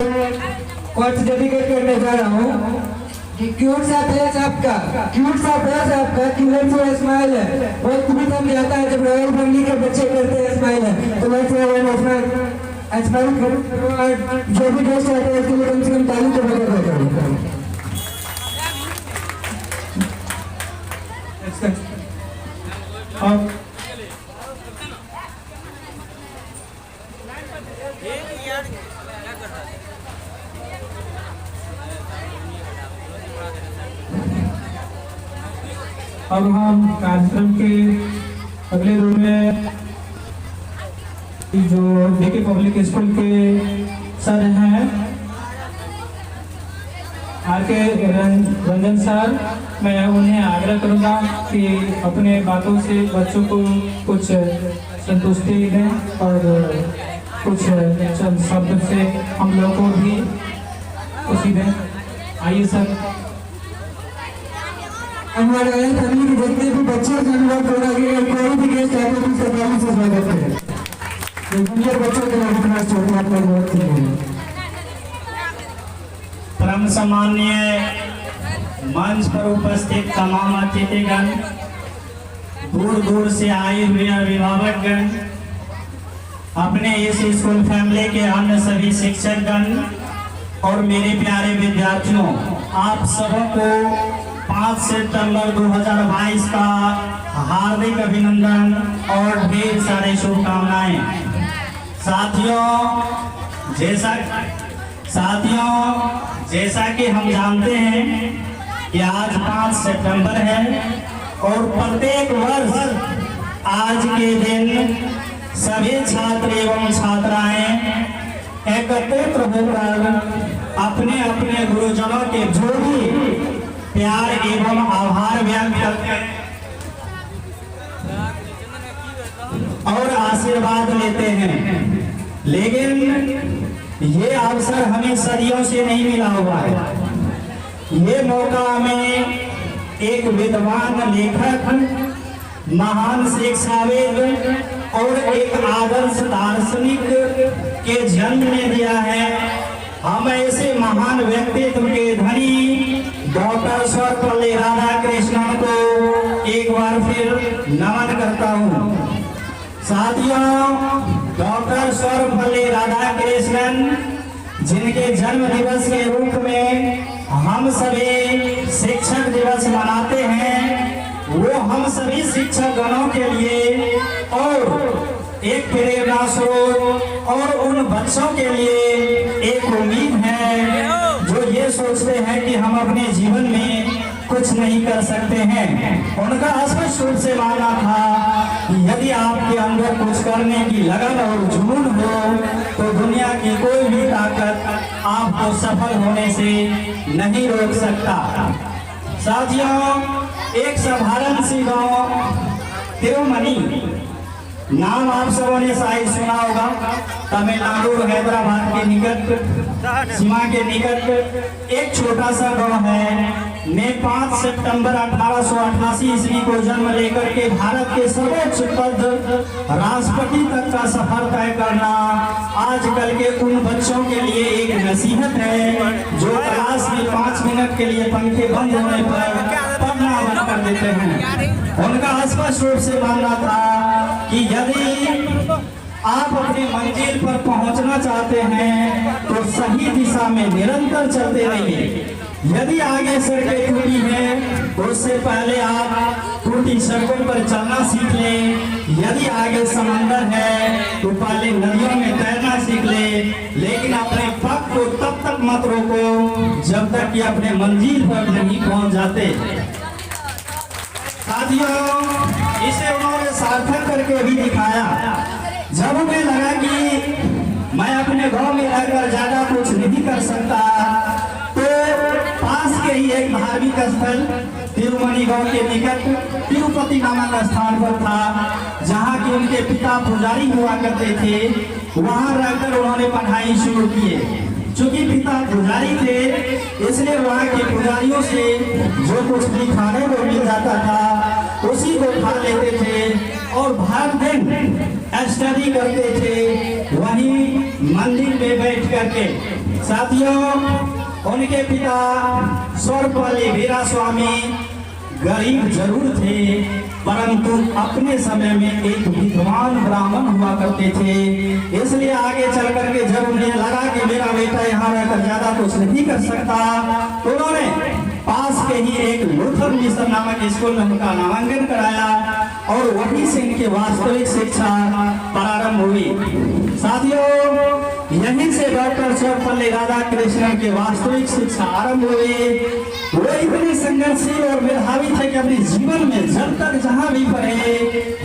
Quartz dedicate करने जा रहा हूँ कि क्यूट सा फेस आपका किलर से स्माइल है। बहुत खुद हम जाता है जब रॉयल फैमिली के बच्चे करते हैं स्माइल है, तो वैसे स्माइल करो और जो भी गेस्ट आते हैं उसके लिए कम से कम ताली तो बजा करो। अब हम कार्यक्रम के अगले रूम में जो जेके पब्लिक स्कूल के सर हैं आर.के. रंजन सर, मैं उन्हें आग्रह करूंगा कि अपने बातों से बच्चों को कुछ संतुष्टि दें और कुछ चंद शब्द से हम लोग को भी खुशी दें। आइए सर। हमारे फैमिली के जितने भी बच्चे अनुभव कर रहे हैं, कोई भी गेस्ट आते हैं तो सरकारी से स्वागत करें। जूनियर बच्चों के लिए कितना छोटे आप लोग बहुत सीखे। परम सम्माननीय मंच पर उपस्थित तमाम अतिथिगण, दूर दूर से आए हुए अभिभावकगण, अपने इस स्कूल फैमिली के अन्य सभी शिक्षकगण और मेरे प्यारे विद्यार्थियों, आप सबको 5 सितंबर 2022 का हार्दिक अभिनंदन और ढेर सारे शुभकामनाएं। साथियों जैसा कि हम जानते हैं कि आज 5 सितंबर है और प्रत्येक वर्ष आज के दिन सभी छात्र एवं छात्राएं एकत्रित होकर अपने अपने गुरुजनों के जो भी प्यार एवं आभार व्यक्त करते हैं और आशीर्वाद लेते हैं। लेकिन ये अवसर हमें सदियों से नहीं मिला हुआ है। ये मौका हमें एक विद्वान लेखक, महान शिक्षाविद और एक आदर्श दार्शनिक के जन्म ने दिया है। हम ऐसे महान व्यक्तित्व के धनी डॉक्टर सर्वपल्ली राधाकृष्णन को एक बार फिर नमन करता हूँ। साथियों, डॉक्टर सर्वपल्ली राधाकृष्णन जिनके जन्म दिवस के रूप में हम सभी शिक्षक दिवस मनाते हैं, वो हम सभी शिक्षक गणों के लिए और एक प्रेरणा स्रोत और उन बच्चों के लिए एक उम्मीद है जो ये सोचते हैं कि हम अपने जीवन में कुछ नहीं कर सकते हैं। उनका स्पष्ट रूप से मानना था कि यदि आपके अंदर कुछ करने की लगन और जुनून हो तो दुनिया की कोई भी ताकत आपको सफल होने से नहीं रोक सकता। साथियों, एक साधारण सी गांव तिरुमनी, नाम आप सबों ने शायद सुना होगा, तमिलनाडु और हैदराबाद के निकट, सीमा के निकट एक छोटा सा गांव है। मैं 5 सितंबर 1888 ईस्वी को जन्म लेकर के भारत के सर्वोच्च पद राष्ट्रपति तक का सफर तय करना आजकल के उन बच्चों के लिए एक नसीहत है जो क्लास में 5 मिनट के लिए पंखे बंद होने पर पढ़ना बंद कर देते हैं। उनका स्पष्ट रूप से मानना था कि यदि आप अपनी मंजिल पर पहुंचना चाहते हैं तो सही दिशा में निरंतर चलते रहिए। यदि आगे सड़कें टूटी हैं तो उससे पहले आप टूटी सड़कों पर चलना सीख लें। यदि आगे समंदर है तो पहले नदियों में तैरना सीख लें, लेकिन अपने पग को तब तक मत रोको जब तक कि अपने मंजिल पर नहीं पहुंच जाते। साथियों, इसे उन्होंने सार्थक करके भी दिखाया। जब उन्हें लगा कि मैं अपने गांव में रहकर ज्यादा कुछ नहीं कर सकता, तो पास के ही एक धार्मिक स्थल तिरुमनी गांव के निकट तिरुपति नामक स्थान पर था, जहां के उनके पिता पुजारी हुआ करते थे। वहां रहकर उन्होंने पढ़ाई शुरू की। चूंकि पिता पुजारी थे, इसलिए वहां के पुजारियों से जो कुछ भी खाने को मिल जाता था उसी को खा लेते थे और हर दिन स्टडी करते थे वहीं मंदिर में बैठ करके। साथियों, उनके पिता सर्वपल्ली वीरास्वामी गरीब जरूर थे, परंतु अपने समय में एक विद्वान ब्राह्मण हुआ करते थे। इसलिए आगे चल करके जब उन्हें लगा कि मेरा बेटा यहाँ रहकर ज्यादा कुछ नहीं कर सकता, तो उन्होंने पास के ही एक लूथर मिशन नामक स्कूल में उनका नामांकन कराया और वहीं से इनकी वास्तविक शिक्षा प्रारंभ हुई। साथियों, यहीं से डॉक्टर सर्वपल्ली राधाकृष्णन की वास्तविक शिक्षा आरंभ हुई। वो इतने संघर्षशील और मेधावी थे कि अपने जीवन में जब तक जहां भी पढ़े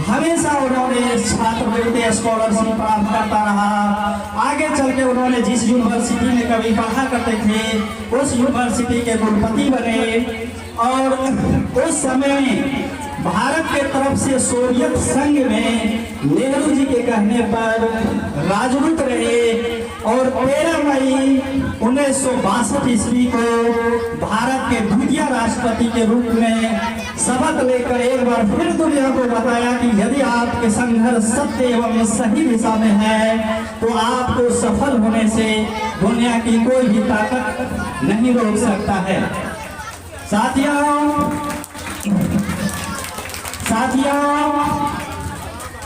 हमेशा उन्होंने छात्रवृत्ति स्कॉलरशिप प्राप्त करता रहा। आगे चल के उन्होंने जिस यूनिवर्सिटी में कभी पढ़ा करते थे उस यूनिवर्सिटी के कुलपति बने और उस समय में भारत के तरफ से सोवियत संघ में नेहरू जी के कहने पर राजदूत रहे और 13 मई 1962 ईस्वी को भारत के द्वितीय राष्ट्रपति के रूप में शपथ लेकर एक बार फिर दुनिया को बताया कि यदि आपके संघर्ष सत्य एवं सही दिशा में है तो आपको सफल होने से दुनिया की कोई भी ताकत नहीं रोक सकता है। साथियों,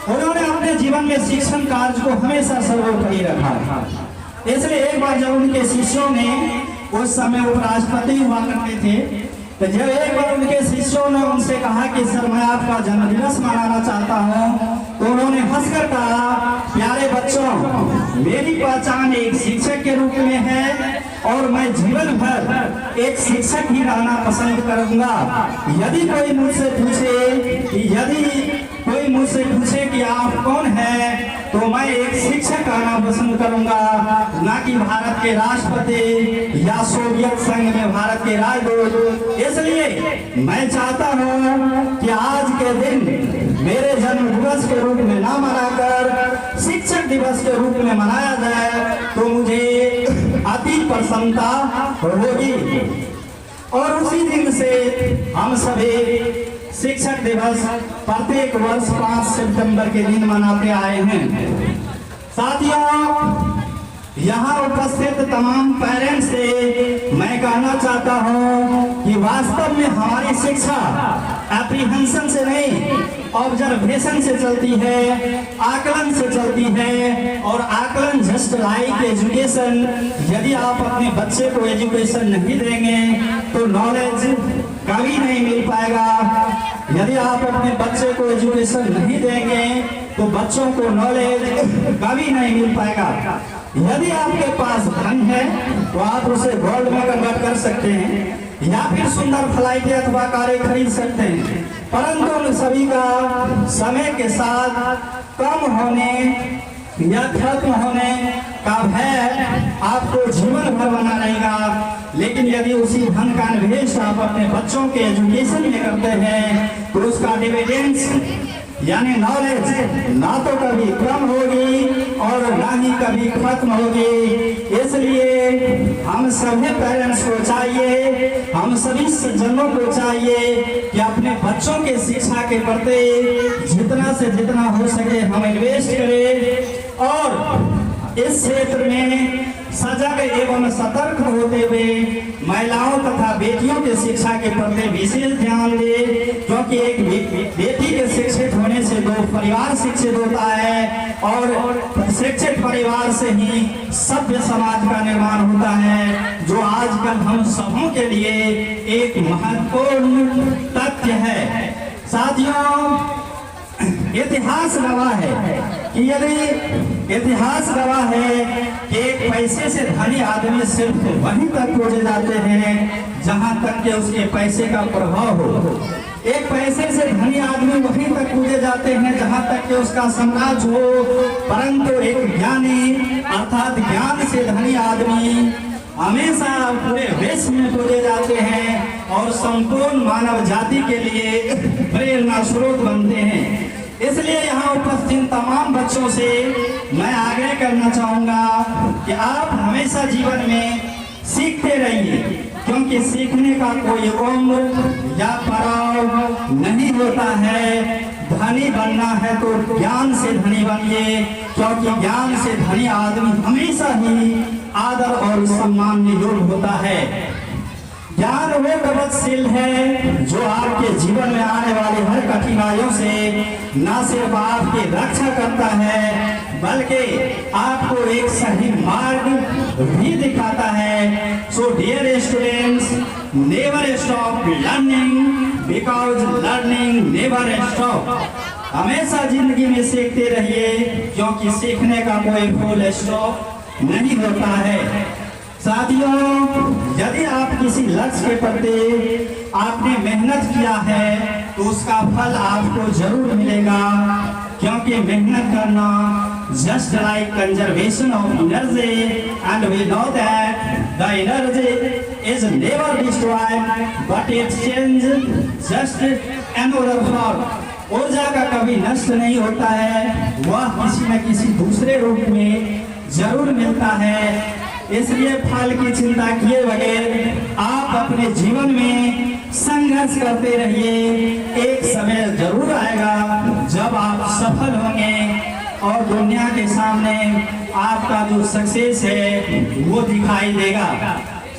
उन्होंने अपने जीवन में शिक्षण कार्य को हमेशा सर्वोपरि रखा। इसलिए एक बार जब उनके शिष्यों ने, उस समय उपराष्ट्रपति हुआ करते थे, तो जब एक बार उनके शिष्यों ने उनसे कहा कि सर मैं आपका जन्मदिवस मनाना चाहता हूँ, तो उन्होंने हंसकर कहा, प्यारे बच्चों, मेरी पहचान एक शिक्षक के रूप में है और मैं जीवन भर एक शिक्षक ही रहना पसंद करूंगा। यदि कोई मुझसे पूछे कि आप कौन हैं, तो मैं एक शिक्षक आना पसंद करूंगा, ना कि भारत के राष्ट्रपति या सोवियत संघ में भारत के राजदूत। इसलिए मैं चाहता हूं कि आज के दिन मेरे जन्म दिवस के रूप में ना मनाकर शिक्षक दिवस के रूप में मनाया जाए तो मुझे अति प्रसन्नता होगी। और उसी दिन से हम सभी शिक्षक दिवस प्रत्येक वर्ष 5 सितंबर के दिन मनाते आए हैं। साथियों, यहाँ उपस्थित तमाम पेरेंट्स से मैं कहना चाहता हूँ कि वास्तव में हमारी शिक्षा एप्रीहेंशन से नहीं, ऑब्जर्वेशन से चलती है, आकलन से चलती है। और आकलन जस्ट लाइक एजुकेशन, यदि आप अपने बच्चे को एजुकेशन नहीं देंगे तो नॉलेज कभी नहीं मिल पाएगा। यदि आप अपने बच्चे को एजुकेशन नहीं देंगे तो बच्चों को नॉलेज कभी नहीं मिल पाएगा। यदि आपके पास धन है तो आप उसे गोल्ड में कन्वर्ट कर सकते हैं या फिर सुंदर फ्लाइट अथवा कारें खरीद सकते हैं, परंतु उन सभी का समय के साथ कम होने या खत्म होने का भय आपको जीवन भर बना रहेगा। लेकिन यदि उसी धन का निवेश आप अपने बच्चों के एजुकेशन में करते हैं तो उसका डिविडेंड्स यानी नॉलेज ना तो कभी कम होगी और ना ही कभी खत्म होगी। इसलिए हम सभी पेरेंट्स को चाहिए, हम सभी सज्जनों को चाहिए कि अपने बच्चों के शिक्षा के प्रति जितना से जितना हो सके हम इन्वेस्ट करें और इस क्षेत्र में सजग एवं सतर्क होते हुए महिलाओं तथा बेटियों के शिक्षा के प्रति विशेष ध्यान दे, क्योंकि एक बेटी के शिक्षित होने से दो परिवार शिक्षित होता है और शिक्षित परिवार से ही सभ्य समाज का निर्माण होता है, जो आजकल हम सबों के लिए एक महत्वपूर्ण तथ्य है। साथियों, इतिहास गवाह है कि एक पैसे से धनी आदमी सिर्फ वहीं तक खोजे जाते हैं जहां तक कि उसके पैसे का प्रभाव हो। एक पैसे से धनी आदमी वहीं तक पूजे जाते हैं जहां तक कि उसका साम्राज्य हो, परंतु एक ज्ञानी अर्थात ज्ञान से धनी आदमी हमेशा पूरे विश्व में पूजे जाते हैं और संपूर्ण मानव जाति के लिए प्रेरणा स्रोत बनते हैं। इसलिए यहाँ उपस्थित तमाम बच्चों से मैं आग्रह करना चाहूंगा कि आप हमेशा जीवन में सीखते रहिए, क्योंकि सीखने का कोई उम्र या पड़ाव नहीं होता है। धनी बनना है तो ज्ञान से धनी बनिए, क्योंकि ज्ञान से धनी आदमी हमेशा ही आदर और सम्मान में योग्य होता है। ज्ञान वो कवचशील है जो आपके जीवन में आने वाली हर कठिनाइयों से न सिर्फ आपकी रक्षा करता है, बल्कि आपको एक सही मार्ग भी दिखाता है। So dear students, never stop learning, because learning never stop. हमेशा जिंदगी में सीखते रहिए, क्योंकि सीखने का कोई फुल स्टॉप नहीं होता है। साथियों, यदि आप किसी लक्ष्य के प्रति आपने मेहनत किया है तो उसका फल आपको जरूर मिलेगा, क्योंकि मेहनत करना just like conservation of energy, and we know that the energy is never destroyed but it change just another form. ऊर्जा का कभी नष्ट नहीं होता है, वह किसी न किसी दूसरे रूप में जरूर मिलता है। इसलिए फल की चिंता किए बगैर आप अपने जीवन में संघर्ष करते रहिए। एक समय जरूर आएगा जब आप सफल होंगे और दुनिया के सामने आपका जो सक्सेस है वो दिखाई देगा।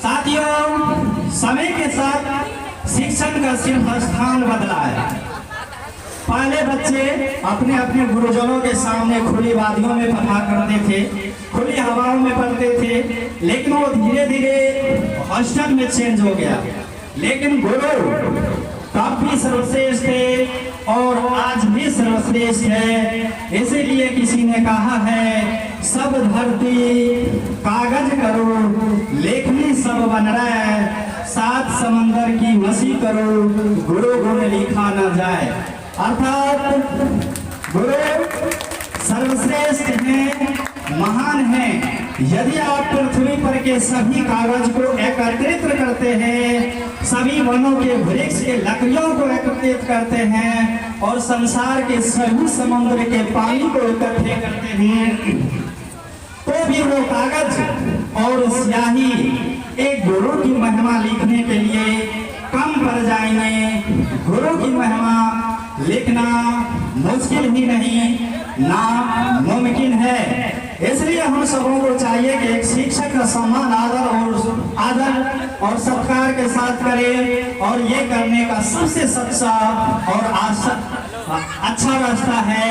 साथियों, समय के साथ शिक्षण का सिर्फ स्थान बदला है। पहले बच्चे अपने अपने गुरुजनों के सामने खुली वादियों में पढ़ा करते थे, खुली हवाओं में पढ़ते थे, लेकिन वो धीरे धीरे हॉस्टल में चेंज हो गया। लेकिन गुरु तब भी सर्वश्रेष्ठ थे और आज भी सर्वश्रेष्ठ है। इसीलिए किसी ने कहा है, सब धरती कागज करो, लेखनी सब बन रहा, सात समंदर की मसी करो, गुरु गुण लिखा न जाए। अर्थात गुरु सर्वश्रेष्ठ हैं, महान हैं। यदि आप पृथ्वी पर के सभी कागज को एकत्रित करते हैं, सभी वनों के वृक्ष के लकड़ियों को एकत्रित करते हैं और संसार के सभी समुद्र के पानी को इकट्ठे करते हैं, तो भी वो कागज और स्याही एक गुरु की महिमा लिखने के लिए कम पड़ जाएंगे। गुरु की महिमा लिखना मुश्किल ही नहीं, नामुमकिन है। इसलिए हम सबों को चाहिए कि एक शिक्षक का सम्मान आदर और सत्कार के साथ करें, और ये करने का सबसे सच्चा और अच्छा रास्ता है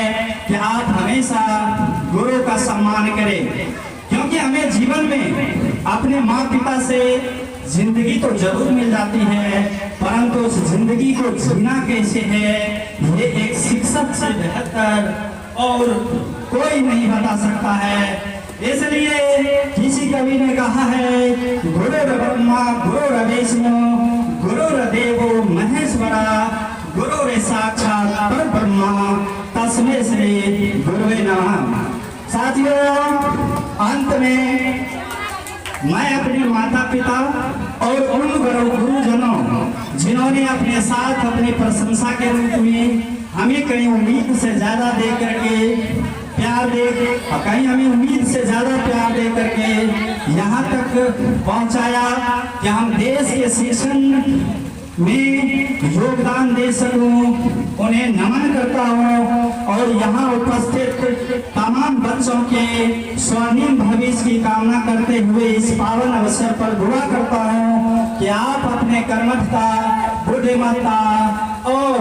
कि आप हमेशा गुरु का सम्मान करें। क्योंकि हमें जीवन में अपने माँ पिता से जिंदगी तो जरूर मिल जाती है, परंतु उस जिंदगी को जीना कैसे है, ये एक शिक्षक से बेहतर और कोई नहीं बता सकता है। इसलिए किसी कवि ने कहा है, गुरुर् ब्रह्मा गुरुर् विष्णु गुरुर्देवो महेश्वरा गुरुर् साक्षात् परब्रह्म तस्मै श्री गुरुवे नमः। साथियों, अंत में मैं अपने माता पिता और उन गुरुजनों जिन्होंने अपने साथ अपनी प्रशंसा के रूप में हमें कहीं उम्मीद से ज्यादा दे करके कहीं हमें उम्मीद से ज्यादा प्यार दे करके यहाँ तक पहुँचाया कि हम देश के शिक्षण में योगदान दे सकूं, उन्हें नमन करता हूं और यहाँ उपस्थित तमाम बच्चों के स्वर्णिम भविष्य की कामना करते हुए इस पावन अवसर पर दुआ करता हूं कि आप अपने कर्मठता, बुद्धिमत्ता और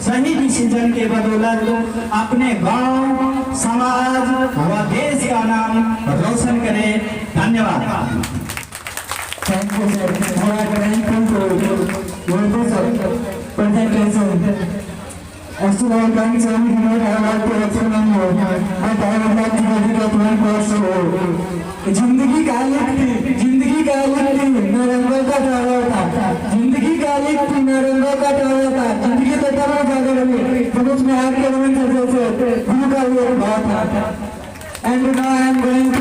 सही डिसीजन के बदौलत अपने गांव, समाज व देश का नाम रोशन करें। धन्यवाद। Thank you, sir. Now I welcome to your presentation. Actually, I can't say anything more. I want to explain more, but I would like to dedicate one question. जिंदगी कालिक थी, जिंदगी कालिक थी, न रंगों का टोला था। जिंदगी कालिक थी, न रंगों का टोला था। जिंदगी तो तब जाकर रही, जब उसमें आपके मन से गुरु का भी एक भाव था। And now I am going to